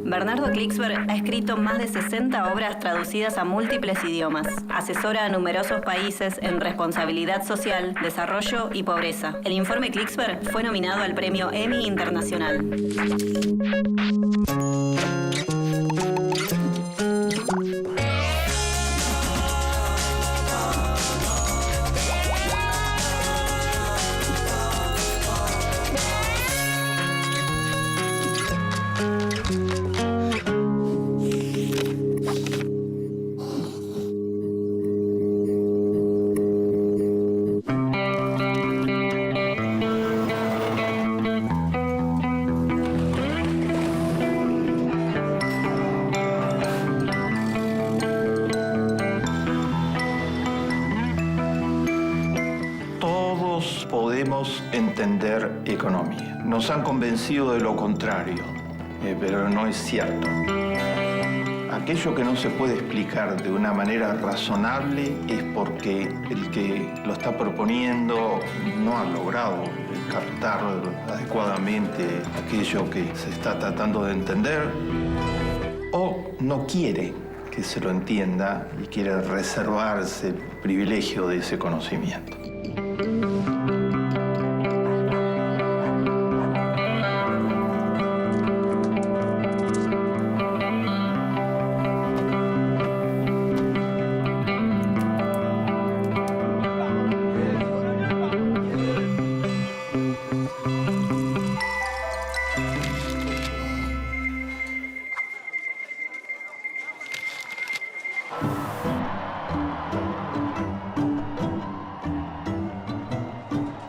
Bernardo Klicksberg ha escrito más de 60 obras traducidas a múltiples idiomas. Asesora a numerosos países en responsabilidad social, desarrollo y pobreza. El informe Klicksberg fue nominado al premio Emmy Internacional. Podemos entender economía. Nos han convencido de lo contrario, pero no es cierto. Aquello que no se puede explicar de una manera razonable es porque el que lo está proponiendo no ha logrado captar adecuadamente aquello que se está tratando de entender o no quiere que se lo entienda y quiere reservarse el privilegio de ese conocimiento.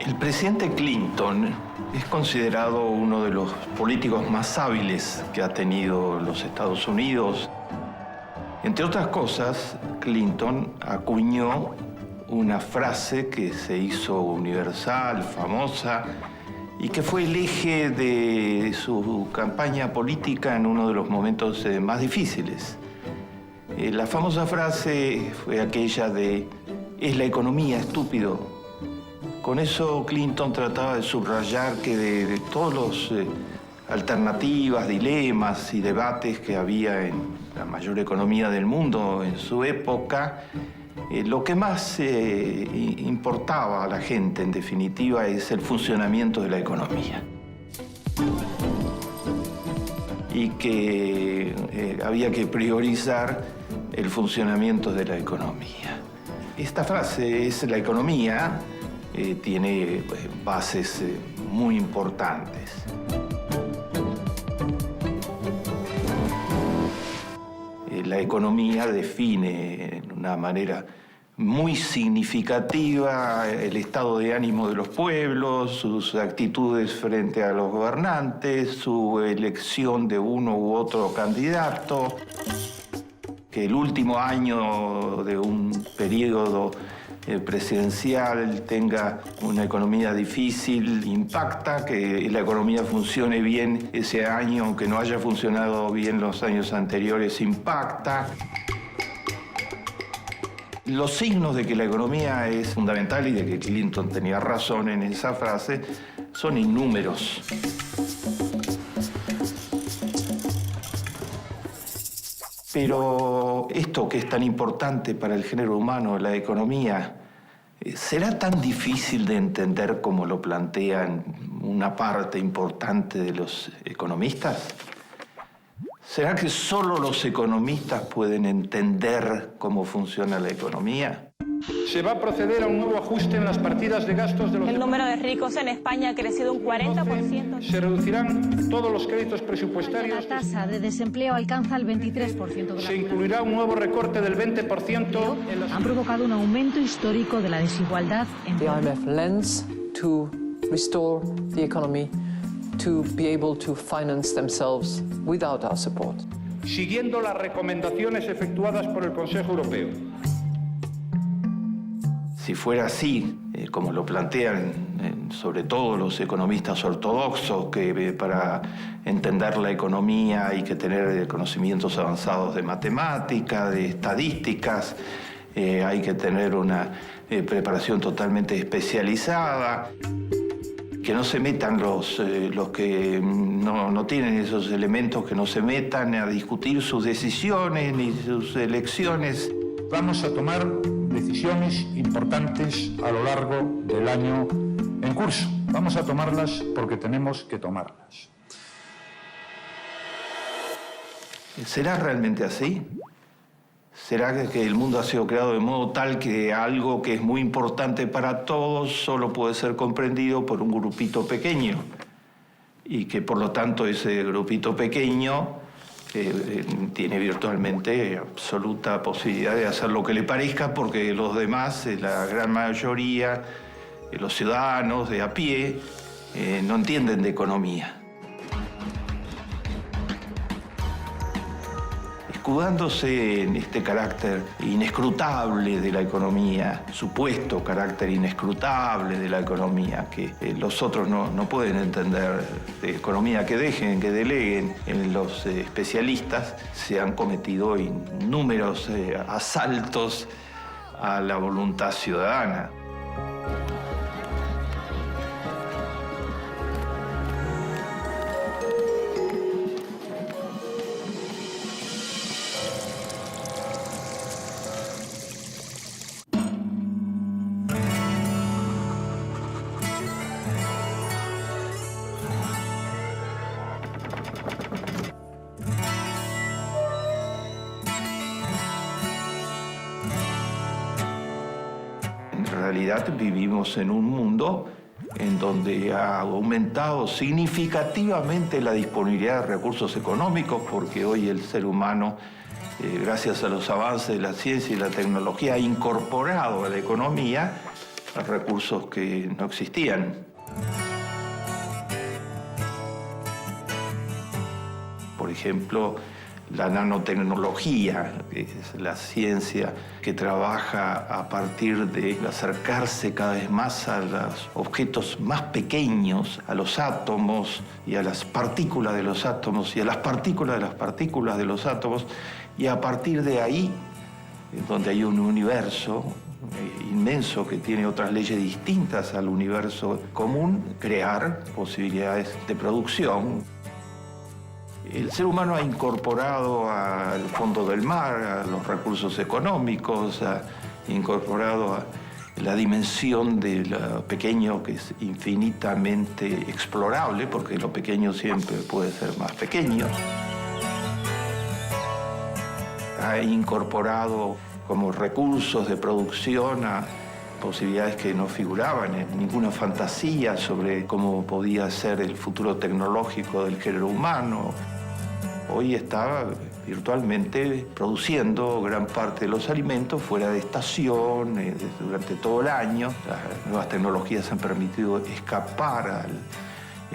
El presidente Clinton es considerado uno de los políticos más hábiles que ha tenido los Estados Unidos. Entre otras cosas, Clinton acuñó una frase que se hizo universal, famosa, y que fue el eje de su campaña política en uno de los momentos más difíciles. La famosa frase fue aquella de «Es la economía, estúpido». Con eso Clinton trataba de subrayar que de todos los alternativas, dilemas y debates que había en la mayor economía del mundo en su época, lo que más importaba a la gente, en definitiva, es el funcionamiento de la economía. Y que había que priorizar el funcionamiento de la economía. Esta frase, «es la economía», tiene bases muy importantes. La economía define de una manera muy significativa el estado de ánimo de los pueblos, sus actitudes frente a los gobernantes, su elección de uno u otro candidato. Que el último año de un periodo presidencial tenga una economía difícil, impacta, que la economía funcione bien ese año, aunque no haya funcionado bien los años anteriores, impacta. Los signos de que la economía es fundamental y de que Clinton tenía razón en esa frase son innúmeros. Pero esto que es tan importante para el género humano, la economía, ¿será tan difícil de entender como lo plantean una parte importante de los economistas? ¿Será que solo los economistas pueden entender cómo funciona la economía? Se va a proceder a un nuevo ajuste en las partidas de gastos de los... El número de ricos en España ha crecido un 40%. Se reducirán todos los créditos presupuestarios. La tasa de desempleo alcanza el 23% de la... Se incluirá un nuevo recorte del 20% en las... Han provocado un aumento histórico de la desigualdad en... The IMF lends to restore the economy to be able to finance themselves without our support. Siguiendo las recomendaciones efectuadas por el Consejo Europeo. Si fuera así, como lo plantean sobre todo los economistas ortodoxos, que para entender la economía hay que tener conocimientos avanzados de matemática, de estadísticas, hay que tener una preparación totalmente especializada, que no se metan los que no tienen esos elementos, que no se metan a discutir sus decisiones ni sus elecciones. Vamos a tomar decisiones importantes a lo largo del año en curso. Vamos a tomarlas porque tenemos que tomarlas. ¿Será realmente así? ¿Será que el mundo ha sido creado de modo tal que algo que es muy importante para todos solo puede ser comprendido por un grupito pequeño? Y que por lo tanto ese grupito pequeño tiene virtualmente absoluta posibilidad de hacer lo que le parezca, porque los demás, la gran mayoría, los ciudadanos de a pie, no entienden de economía. Escudándose en este carácter inescrutable de la economía, supuesto carácter inescrutable de la economía, que los otros no pueden entender de economía, que deleguen en los especialistas, se han cometido innúmeros asaltos a la voluntad ciudadana. En realidad vivimos en un mundo en donde ha aumentado significativamente la disponibilidad de recursos económicos, porque hoy el ser humano, gracias a los avances de la ciencia y la tecnología, ha incorporado a la economía recursos que no existían. Por ejemplo, la nanotecnología, que es la ciencia que trabaja a partir de acercarse cada vez más a los objetos más pequeños, a los átomos y a las partículas de los átomos y a las partículas de las partículas de los átomos, y a partir de ahí, donde hay un universo inmenso que tiene otras leyes distintas al universo común, crear posibilidades de producción. El ser humano ha incorporado al fondo del mar, a los recursos económicos, ha incorporado a la dimensión de lo pequeño, que es infinitamente explorable, porque lo pequeño siempre puede ser más pequeño. Ha incorporado como recursos de producción a posibilidades que no figuraban en ninguna fantasía sobre cómo podía ser el futuro tecnológico del género humano. Hoy está virtualmente produciendo gran parte de los alimentos fuera de estación, durante todo el año. Las nuevas tecnologías han permitido escapar a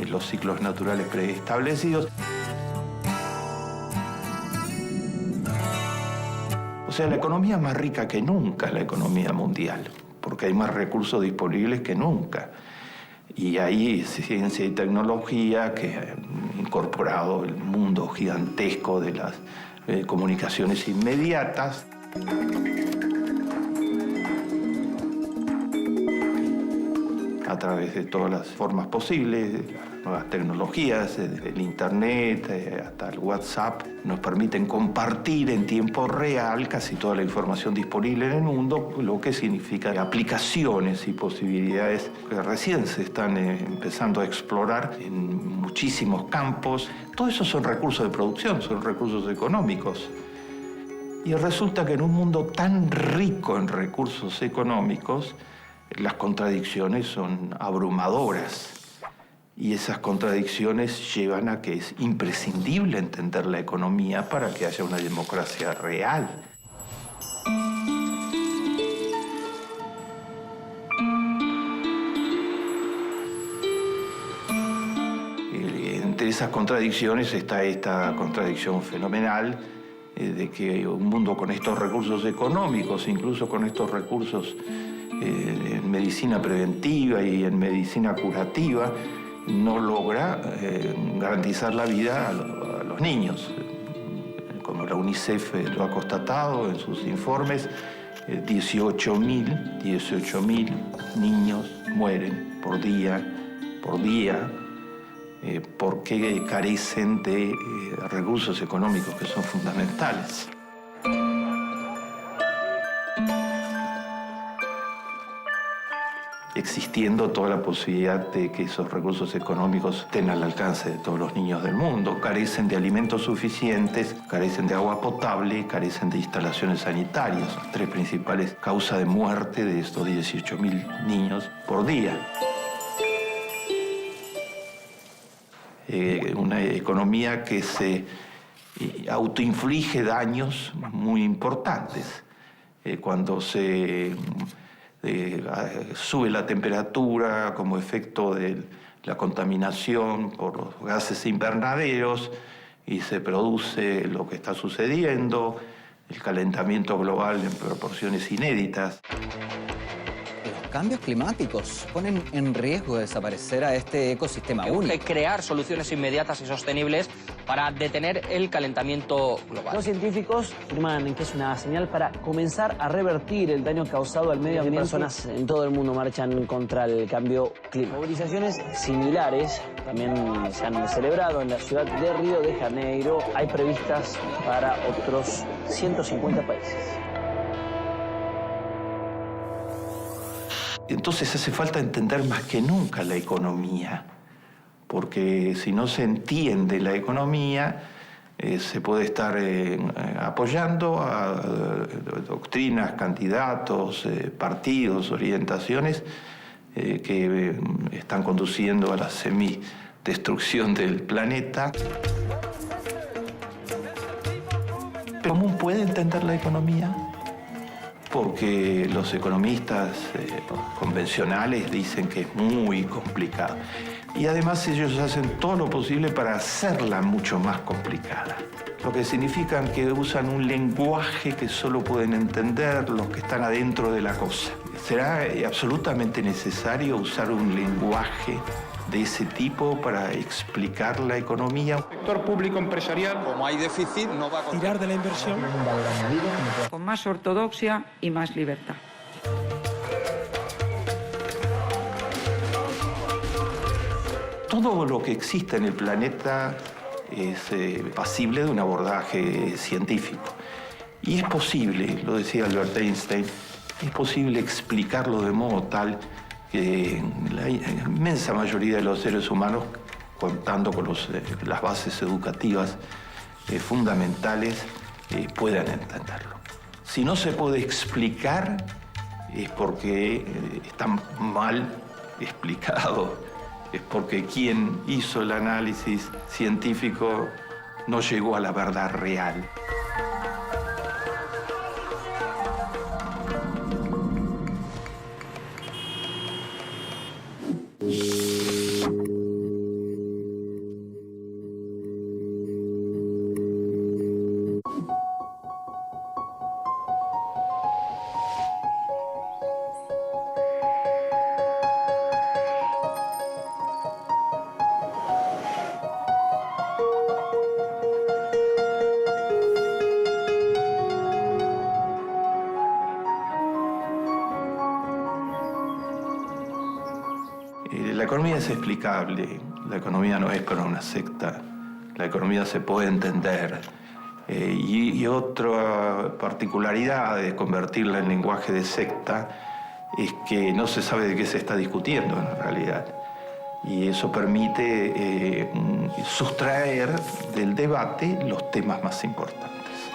los ciclos naturales preestablecidos. O sea, la economía es más rica que nunca, la economía mundial, porque hay más recursos disponibles que nunca. Y hay ciencia y tecnología que han incorporado el mundo gigantesco de las comunicaciones inmediatas. A través de todas las formas posibles, las nuevas tecnologías, desde el Internet hasta el WhatsApp, nos permiten compartir en tiempo real casi toda la información disponible en el mundo, lo que significa aplicaciones y posibilidades que recién se están empezando a explorar en muchísimos campos. Todo eso son recursos de producción, son recursos económicos. Y resulta que en un mundo tan rico en recursos económicos, las contradicciones son abrumadoras, y esas contradicciones llevan a que es imprescindible entender la economía para que haya una democracia real. Entre esas contradicciones está esta contradicción fenomenal de que un mundo con estos recursos económicos, incluso con estos recursos en medicina preventiva y en medicina curativa, no logra garantizar la vida a los niños. Como la UNICEF lo ha constatado en sus informes, 18.000 niños mueren por día por día, porque carecen de recursos económicos que son fundamentales. Existiendo toda la posibilidad de que esos recursos económicos estén al alcance de todos los niños del mundo. Carecen de alimentos suficientes, carecen de agua potable, carecen de instalaciones sanitarias, tres principales causas de muerte de estos 18.000 niños por día. Una economía que se autoinflige daños muy importantes. Cuando se sube la temperatura como efecto de la contaminación por los gases invernaderos y se produce lo que está sucediendo, el calentamiento global en proporciones inéditas. Los cambios climáticos ponen en riesgo desaparecer a este ecosistema único. Hay que crear soluciones inmediatas y sostenibles para detener el calentamiento global. Los científicos afirman que es una señal para comenzar a revertir el daño causado al medio ambiente. Personas en todo el mundo marchan contra el cambio climático. Movilizaciones similares también se han celebrado en la ciudad de Río de Janeiro. Hay previstas para otros 150 países. Entonces hace falta entender más que nunca la economía, porque si no se entiende la economía, se puede estar apoyando a doctrinas, candidatos, partidos, orientaciones que están conduciendo a la semidestrucción del planeta. ¿Pero cómo puede entender la economía? Porque los economistas convencionales dicen que es muy complicado. Y además ellos hacen todo lo posible para hacerla mucho más complicada. Lo que significa que usan un lenguaje que solo pueden entender los que están adentro de la cosa. ¿Será absolutamente necesario usar un lenguaje de ese tipo para explicar la economía? El sector público empresarial, Como hay déficit, no va a tirar de la inversión. Con más ortodoxia y más libertad. Todo lo que existe en el planeta es pasible de un abordaje científico. Y es posible, lo decía Albert Einstein, es posible explicarlo de modo tal que la inmensa mayoría de los seres humanos, contando con las bases educativas fundamentales, puedan entenderlo. Si no se puede explicar, es porque está mal explicado. Es porque quien hizo el análisis científico no llegó a la verdad real. La economía es explicable, la economía no es para una secta, la economía se puede entender. Y otra particularidad de convertirla en lenguaje de secta es que no se sabe de qué se está discutiendo en realidad. Y eso permite sustraer del debate los temas más importantes.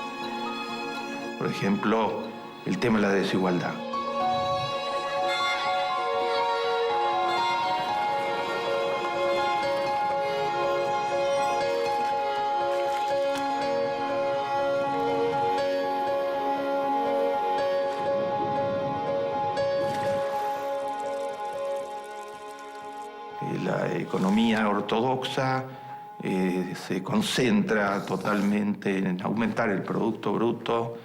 Por ejemplo, el tema de la desigualdad. La economía ortodoxa se concentra totalmente en aumentar el Producto Bruto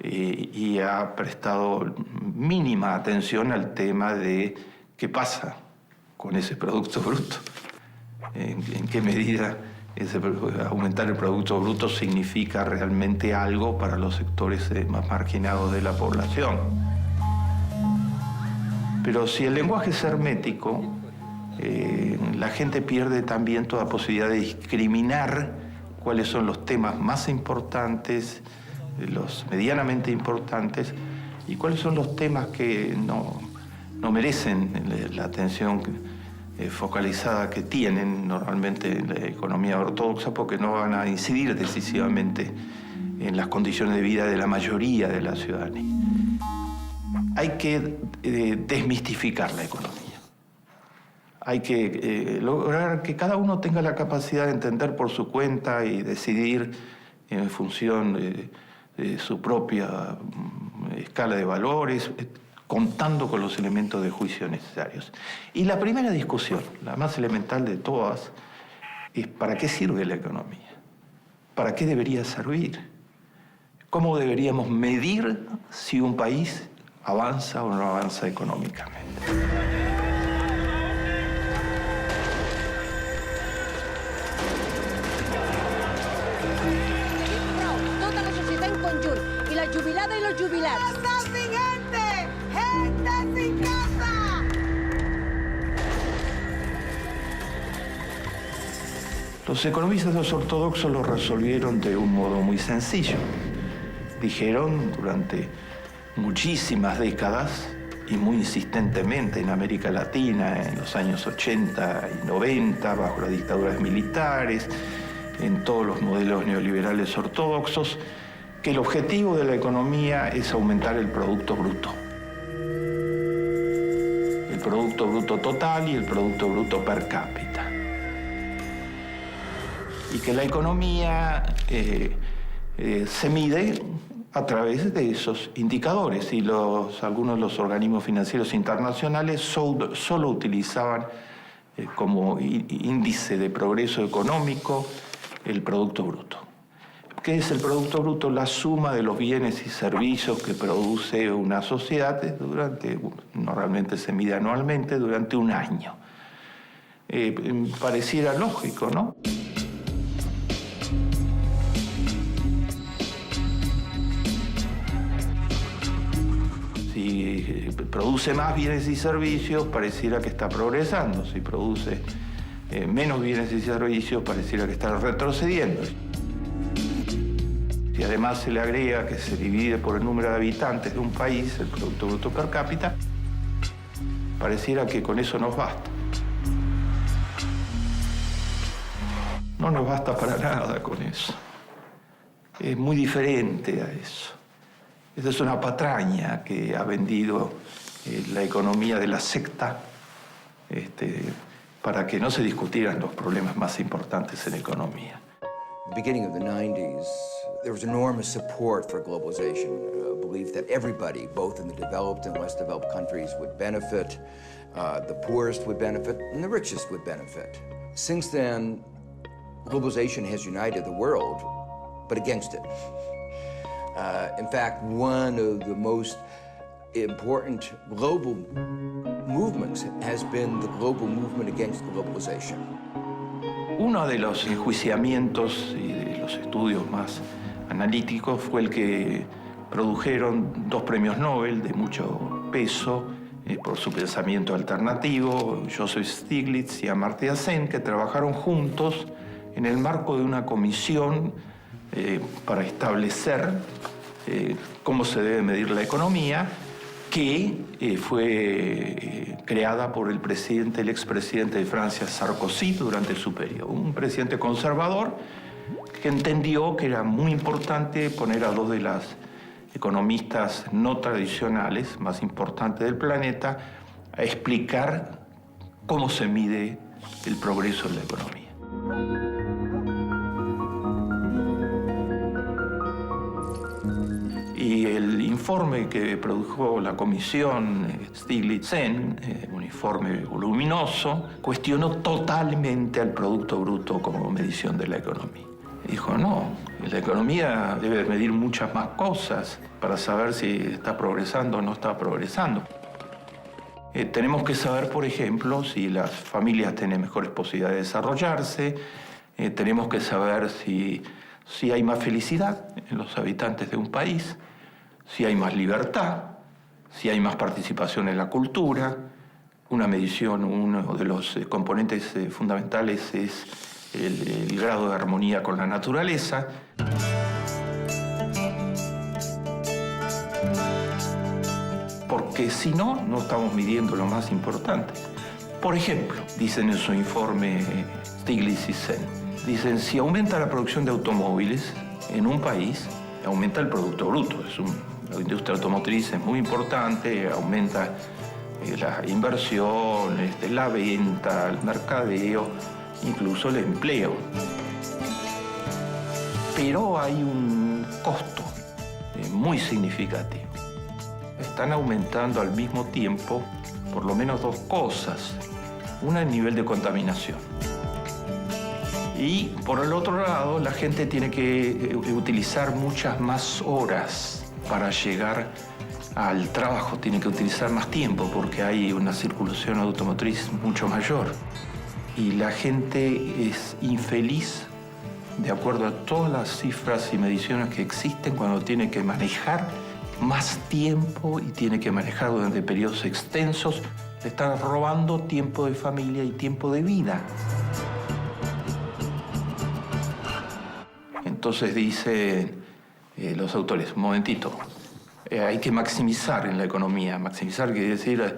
y ha prestado mínima atención al tema de qué pasa con ese Producto Bruto. En qué medida aumentar el Producto Bruto significa realmente algo para los sectores más marginados de la población. Pero si el lenguaje es hermético, la gente pierde también toda posibilidad de discriminar cuáles son los temas más importantes, los medianamente importantes, y cuáles son los temas que no merecen la atención focalizada que tienen normalmente en la economía ortodoxa, porque no van a incidir decisivamente en las condiciones de vida de la mayoría de la ciudadanía. Hay que desmistificar la economía. Hay que lograr que cada uno tenga la capacidad de entender por su cuenta y decidir en función de su propia escala de valores, contando con los elementos de juicio necesarios. Y la primera discusión, la más elemental de todas, es ¿para qué sirve la economía? ¿Para qué debería servir? ¿Cómo deberíamos medir si un país avanza o no avanza económicamente? Tota la societat en conjunt, i la jubilada i los jubilats. ¡Casa sin gente! ¡Gente sin casa! Los economistas ortodoxos lo resolvieron de un modo muy sencillo. Dijeron durante muchísimas décadas y muy insistentemente en América Latina, en los años 80 y 90, bajo las dictaduras militares, en todos los modelos neoliberales ortodoxos, que el objetivo de la economía es aumentar el Producto Bruto. El Producto Bruto total y el Producto Bruto per cápita. Y que la economía se mide a través de esos indicadores, y algunos de los organismos financieros internacionales solo utilizaban como índice de progreso económico el Producto Bruto. ¿Qué es el Producto Bruto? La suma de los bienes y servicios que produce una sociedad normalmente se mide anualmente, durante un año. Pareciera lógico, ¿no? Si produce más bienes y servicios, pareciera que está progresando. Si produce menos bienes y servicios, pareciera que está retrocediendo. Si además se le agrega que se divide por el número de habitantes de un país, el Producto Bruto per cápita, pareciera que con eso nos basta. No nos basta para nada con eso. Es muy diferente a eso. Esa es una patraña que ha vendido la economía de la secta para que no se discutieran los problemas más importantes en economía. At the beginning of the 90s, there was enormous support for globalization, a belief that everybody, both in the developed and less developed countries, would benefit, the poorest would benefit, and the richest would benefit. Since then, globalization has united the world, but against it. In fact, one of the most important global movements has been the global movement against globalization. Uno de los enjuiciamientos y de los estudios más analíticos fue el que produjeron dos premios Nobel de mucho peso por su pensamiento alternativo, Joseph Stiglitz y Amartya Sen, que trabajaron juntos en el marco de una comisión para establecer cómo se debe medir la economía, que fue creada por el expresidente de Francia, Sarkozy, durante su periodo. Un presidente conservador que entendió que era muy importante poner a dos de las economistas no tradicionales más importantes del planeta a explicar cómo se mide el progreso en la economía. Y el informe que produjo la comisión Stiglitz-Sen, un informe voluminoso, cuestionó totalmente al Producto Bruto como medición de la economía. Dijo, no, la economía debe medir muchas más cosas para saber si está progresando o no está progresando. Tenemos que saber, por ejemplo, si las familias tienen mejores posibilidades de desarrollarse. Tenemos que saber si hay más felicidad en los habitantes de un país, si hay más libertad, si hay más participación en la cultura, una medición, uno de los componentes fundamentales es el grado de armonía con la naturaleza. Porque si no, no estamos midiendo lo más importante. Por ejemplo, dicen en su informe Stiglitz y Sen, dicen, si aumenta la producción de automóviles en un país, aumenta el Producto Bruto. La industria automotriz es muy importante, aumenta la inversión, la venta, el mercadeo, incluso el empleo. Pero hay un costo muy significativo. Están aumentando al mismo tiempo por lo menos dos cosas. Una, el nivel de contaminación. Y por el otro lado, la gente tiene que utilizar muchas más horas para llegar al trabajo. Tiene que utilizar más tiempo porque hay una circulación automotriz mucho mayor. Y la gente es infeliz, de acuerdo a todas las cifras y mediciones que existen, cuando tiene que manejar más tiempo y tiene que manejar durante periodos extensos. Le están robando tiempo de familia y tiempo de vida. Entonces dicen los autores, un momentito, hay que maximizar en la economía. Maximizar quiere decir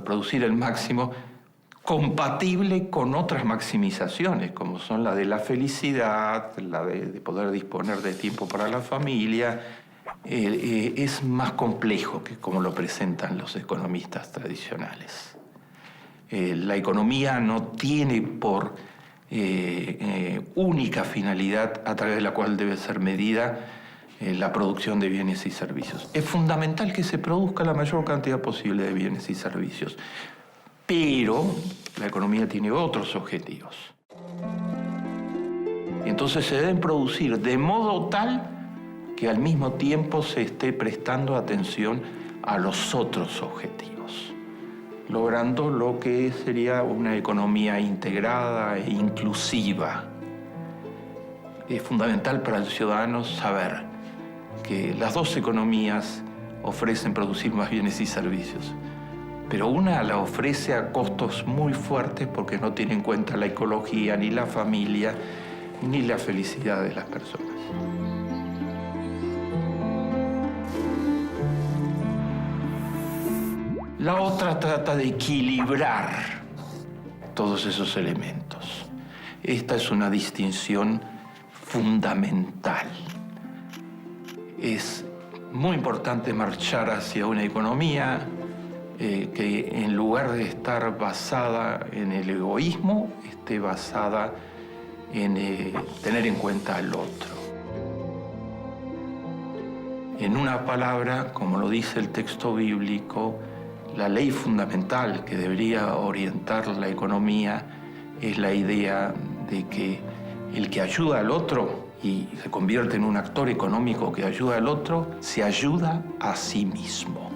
producir el máximo compatible con otras maximizaciones, como son la de la felicidad, la de poder disponer de tiempo para la familia. Es más complejo que como lo presentan los economistas tradicionales. La economía no tiene por única finalidad a través de la cual debe ser medida la producción de bienes y servicios. Es fundamental que se produzca la mayor cantidad posible de bienes y servicios, pero la economía tiene otros objetivos. Entonces se deben producir de modo tal que al mismo tiempo se esté prestando atención a los otros objetivos, logrando lo que sería una economía integrada e inclusiva. Es fundamental para el ciudadano saber que las dos economías ofrecen producir más bienes y servicios, pero una la ofrece a costos muy fuertes porque no tiene en cuenta la ecología, ni la familia, ni la felicidad de las personas. La otra trata de equilibrar todos esos elementos. Esta es una distinción fundamental. Es muy importante marchar hacia una economía que en lugar de estar basada en el egoísmo, esté basada en tener en cuenta al otro. En una palabra, como lo dice el texto bíblico, la ley fundamental que debería orientar la economía es la idea de que el que ayuda al otro y se convierte en un actor económico que ayuda al otro, se ayuda a sí mismo.